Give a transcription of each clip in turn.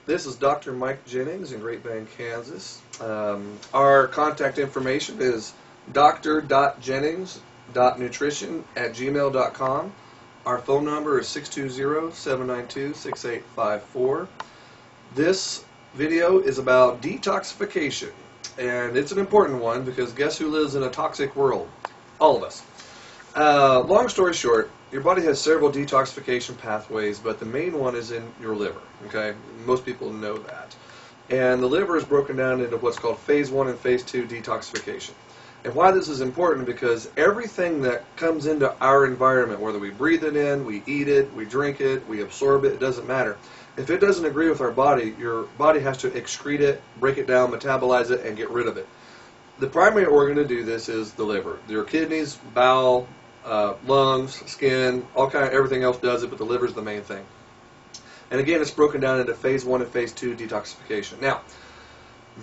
This is Dr. Mike Jennings in Great Bend, Kansas. Our contact information is Dr.Jennings.Nutrition@gmail.com. Our phone number is 620-792-6854. This video is about detoxification, and it's an important one because guess who lives in a toxic world? All of us. Long story short, your body has several detoxification pathways, but the main one is in your liver. Okay, most people know that. And the liver is broken down into what's called phase 1 and phase 2 detoxification. And why this is important, because everything that comes into our environment, whether we breathe it in, we eat it, we drink it, we absorb it, it doesn't matter. If it doesn't agree with our body, your body has to excrete it, break it down, metabolize it, and get rid of it. The primary organ to do this is the liver. Your kidneys, bowel, lungs, skin, everything else does it, but the liver is the main thing. And again, it's broken down into phase 1 and phase 2 detoxification. Now,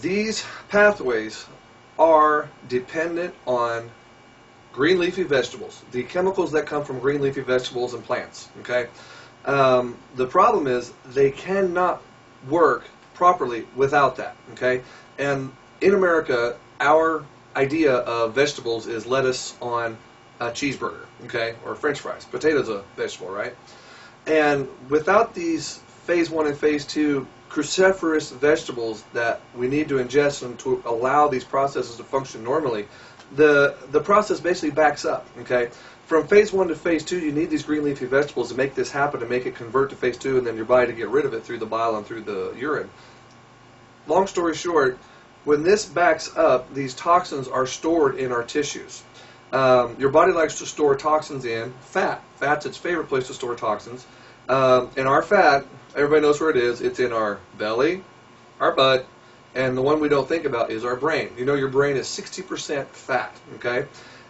these pathways are dependent on green leafy vegetables, the chemicals that come from green leafy vegetables and plants. Okay, the problem is they cannot work properly without that. Okay, and in America, our idea of vegetables is lettuce on a cheeseburger, okay, or French fries. Potato's a vegetable, right? And without these phase 1 and phase 2 cruciferous vegetables that we need to ingest and to allow these processes to function normally, the process basically backs up. Okay, from phase 1 to phase 2, you need these green leafy vegetables to make this happen, to make it convert to phase 2, and then your body to get rid of it through the bile and through the urine. Long story short, when this backs up, these toxins are stored in our tissues. Your body likes to store toxins in fat. Fat's its favorite place to store toxins. And our fat, everybody knows where it is. It's in our belly, our butt, and the one we don't think about is our brain. You know, your brain is 60% fat, okay?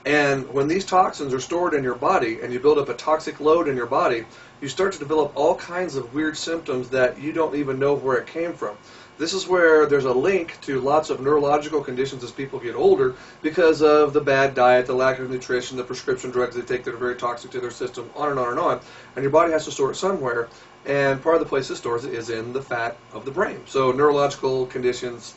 And when these toxins are stored in your body and you build up a toxic load in your body, you start to develop all kinds of weird symptoms that you don't even know where it came from. This is where there's a link to lots of neurological conditions as people get older because of the bad diet, the lack of nutrition, the prescription drugs they take that are very toxic to their system, on and on and on. And your body has to store it somewhere, and part of the place it stores it is in the fat of the brain. So neurological conditions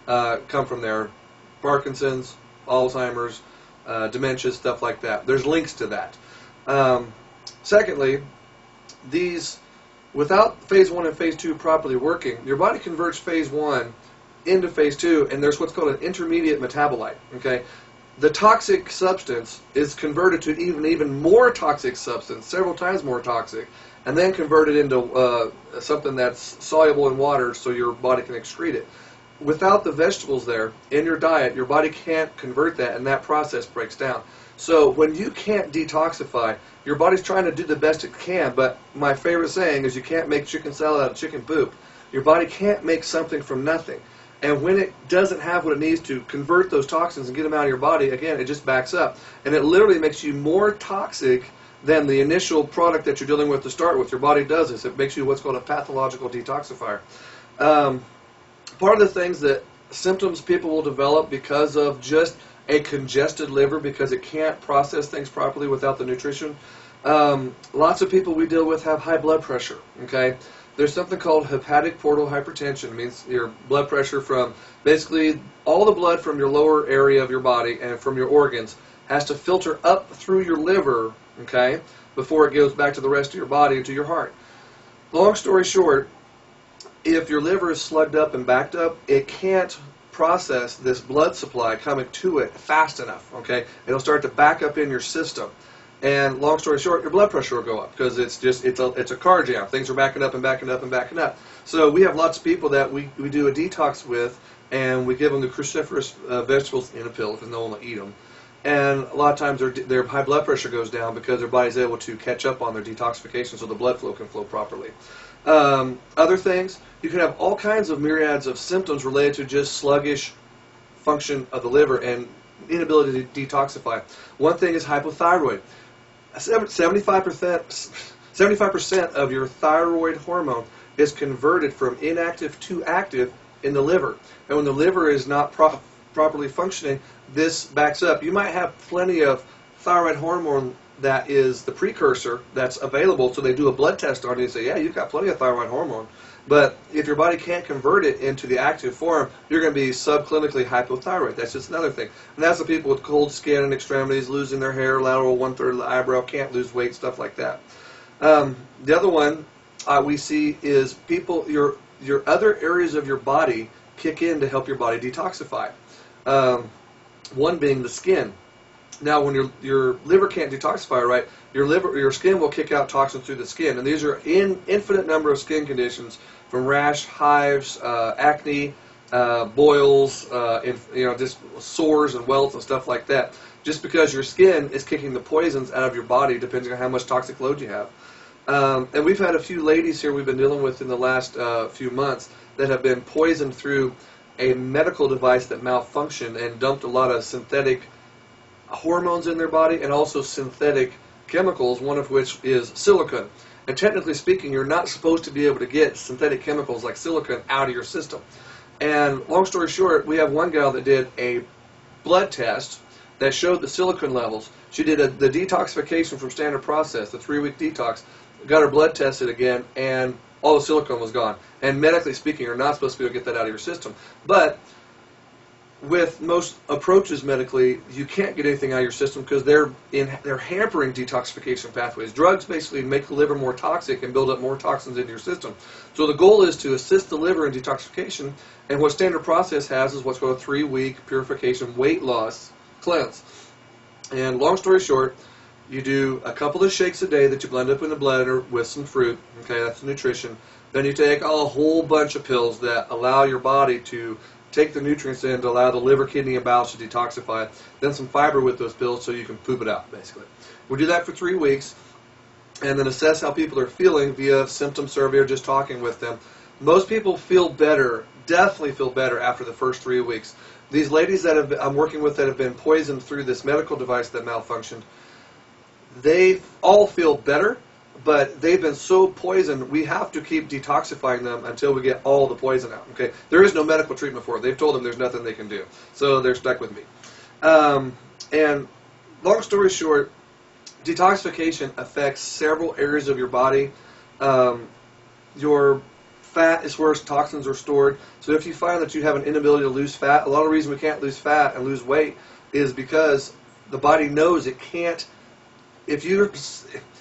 come from there. Parkinson's, Alzheimer's, dementia, stuff like that. There's links to that. Secondly, without phase 1 and phase 2 properly working, your body converts phase 1 into phase 2, and there's what's called an intermediate metabolite. Okay, the toxic substance is converted to even more toxic substance, several times more toxic, and then converted into something that's soluble in water so your body can excrete it. Without the vegetables there in your diet, your body can't convert that, and that process breaks down. So when you can't detoxify, your body's trying to do the best it can, but my favorite saying is you can't make chicken salad out of chicken poop. Your body can't make something from nothing. And when it doesn't have what it needs to convert those toxins and get them out of your body, again, it just backs up. And it literally makes you more toxic than the initial product that you're dealing with to start with. Your body does this. It makes you what's called a pathological detoxifier. Part of the things that symptoms people will develop because of just a congested liver, because it can't process things properly without the nutrition. Lots of people we deal with have high blood pressure. Okay, there's something called hepatic portal hypertension. It means your blood pressure from basically all the blood from your lower area of your body and from your organs has to filter up through your liver, okay, before it goes back to the rest of your body and to your heart. Long story short, if your liver is slugged up and backed up, it can't process this blood supply coming to it fast enough. Okay, it'll start to back up in your system, and long story short, your blood pressure will go up because it's a car jam. Things are backing up and backing up and backing up. So we have lots of people that we do a detox with, and we give them the cruciferous vegetables in a pill because no one will eat them. And a lot of times their high blood pressure goes down because their body's able to catch up on their detoxification so the blood flow can flow properly. Other things, you can have all kinds of myriads of symptoms related to just sluggish function of the liver and inability to detoxify. One thing is hypothyroid. 75% of your thyroid hormone is converted from inactive to active in the liver. And when the liver is not properly functioning, this backs up. You might have plenty of thyroid hormone that is the precursor that's available, so they do a blood test on you and say, yeah, you've got plenty of thyroid hormone. But if your body can't convert it into the active form, you're going to be subclinically hypothyroid. That's just another thing. And that's the people with cold skin and extremities, losing their hair, lateral 1/3 of the eyebrow, can't lose weight, stuff like that. The other one we see is people, your other areas of your body kick in to help your body detoxify. One being the skin. Now, when your liver can't detoxify right, your skin will kick out toxins through the skin, and these are infinite number of skin conditions, from rash, hives, acne, boils, just sores and welts and stuff like that. Just because your skin is kicking the poisons out of your body, depending on how much toxic load you have. And we've had a few ladies here we've been dealing with in the last few months that have been poisoned through a medical device that malfunctioned and dumped a lot of synthetic hormones in their body and also synthetic chemicals, one of which is silicone. And technically speaking, you're not supposed to be able to get synthetic chemicals like silicone out of your system. And long story short, we have one gal that did a blood test that showed the silicone levels. She did the detoxification from standard process, the 3-week detox, got her blood tested again, and all the silicone was gone. And medically speaking, you're not supposed to be able to get that out of your system. But with most approaches medically, you can't get anything out of your system because they're hampering detoxification pathways. Drugs basically make the liver more toxic and build up more toxins into your system. So the goal is to assist the liver in detoxification, and what standard process has is what's called a 3-week purification weight loss cleanse. And long story short, you do a couple of shakes a day that you blend up in the blender with some fruit. Okay, that's the nutrition. Then you take a whole bunch of pills that allow your body to take the nutrients in to allow the liver, kidney, and bowels to detoxify. Then some fiber with those pills so you can poop it out, basically. We do that for 3 weeks and then assess how people are feeling via symptom survey or just talking with them. Most people feel better, definitely feel better after the first 3 weeks. These ladies that I'm working with that have been poisoned through this medical device that malfunctioned, they all feel better, but they've been so poisoned, we have to keep detoxifying them until we get all the poison out. Okay, there is no medical treatment for it. They've told them there's nothing they can do, so they're stuck with me. And long story short, detoxification affects several areas of your body. Your fat is where toxins are stored. So if you find that you have an inability to lose fat, a lot of the reason we can't lose fat and lose weight is because the body knows it can't. If you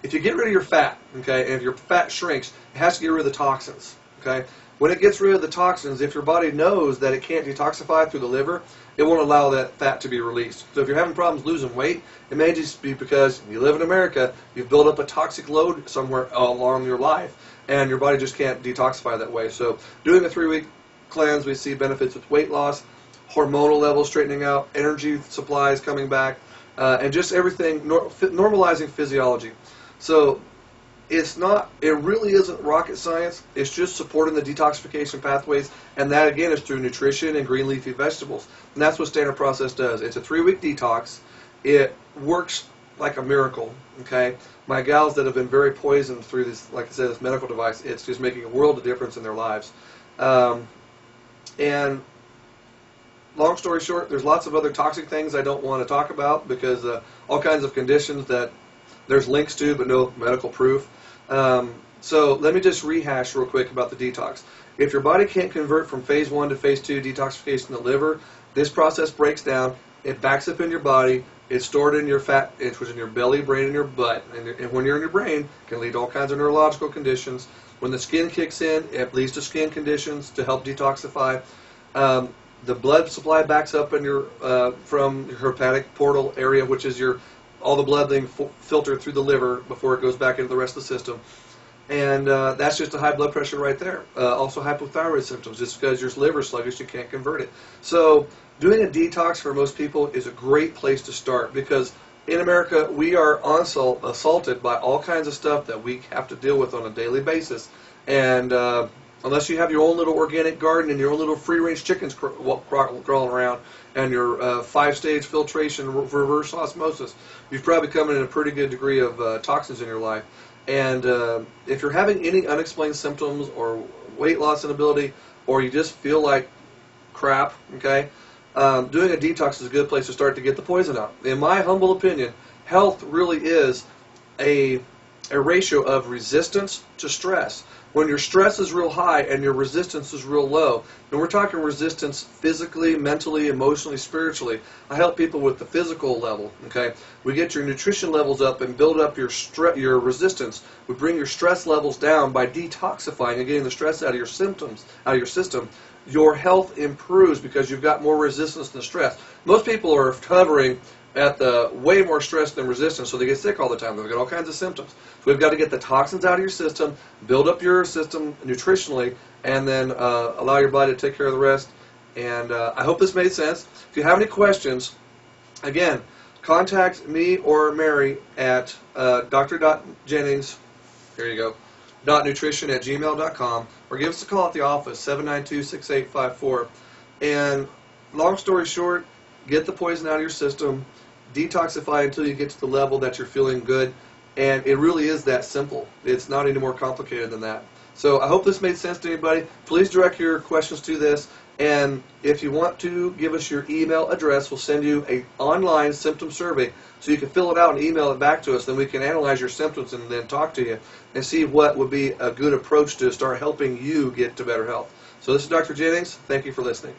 get rid of your fat, okay, and if your fat shrinks, it has to get rid of the toxins, okay? When it gets rid of the toxins, if your body knows that it can't detoxify through the liver, it won't allow that fat to be released. So if you're having problems losing weight, it may just be because you live in America, you've built up a toxic load somewhere along your life, and your body just can't detoxify that way. So doing a 3-week cleanse, we see benefits with weight loss, hormonal levels straightening out, energy supplies coming back, and just everything, normalizing physiology. So it really isn't rocket science. It's just supporting the detoxification pathways, and that again is through nutrition and green leafy vegetables. And that's what standard process does. It's a 3-week detox. It works like a miracle. Okay, my gals that have been very poisoned through this, like I said, this medical device, it's just making a world of difference in their lives. And long story short, there's lots of other toxic things I don't want to talk about because all kinds of conditions that there's links to but no medical proof. So let me just rehash real quick about the detox. If your body can't convert from phase 1 to phase 2 detoxification of the liver, this process breaks down, it backs up in your body, it's stored in your fat, which is in your belly, brain, and your butt. And when you're in your brain, it can lead to all kinds of neurological conditions. When the skin kicks in, it leads to skin conditions to help detoxify. The blood supply backs up in your from your hepatic portal area, which is all the blood being filtered through the liver before it goes back into the rest of the system. And that's just a high blood pressure right there. Also hypothyroid symptoms, just because your liver is sluggish, you can't convert it. So doing a detox for most people is a great place to start because in America we are assaulted by all kinds of stuff that we have to deal with on a daily basis. And unless you have your own little organic garden and your own little free-range chickens crawling around and your 5-stage filtration reverse osmosis, you've probably come in a pretty good degree of toxins in your life. And if you're having any unexplained symptoms or weight loss inability, or you just feel like crap, okay, doing a detox is a good place to start to get the poison out. In my humble opinion, health really is a ratio of resistance to stress. When your stress is real high and your resistance is real low, and we're talking resistance physically, mentally, emotionally, spiritually. I help people with the physical level. Okay, we get your nutrition levels up and build up your resistance. We bring your stress levels down by detoxifying and getting the stress out of your symptoms, out of your system. Your health improves because you've got more resistance than stress. Most people are hovering at the way more stress than resistance, so they get sick all the time. They've got all kinds of symptoms. So we've got to get the toxins out of your system, build up your system nutritionally, and then allow your body to take care of the rest. And I hope this made sense. If you have any questions, again, contact me or Mary at Dr.Jennings, here you go, .nutrition@gmail.com, or give us a call at the office, 792-6854. And long story short, get the poison out of your system, detoxify until you get to the level that you're feeling good, and it really is that simple. It's not any more complicated than that. So I hope this made sense to anybody. Please direct your questions to this, and if you want to give us your email address, we'll send you an online symptom survey so you can fill it out and email it back to us. Then we can analyze your symptoms and then talk to you and see what would be a good approach to start helping you get to better health. So this is Dr. Jennings. Thank you for listening.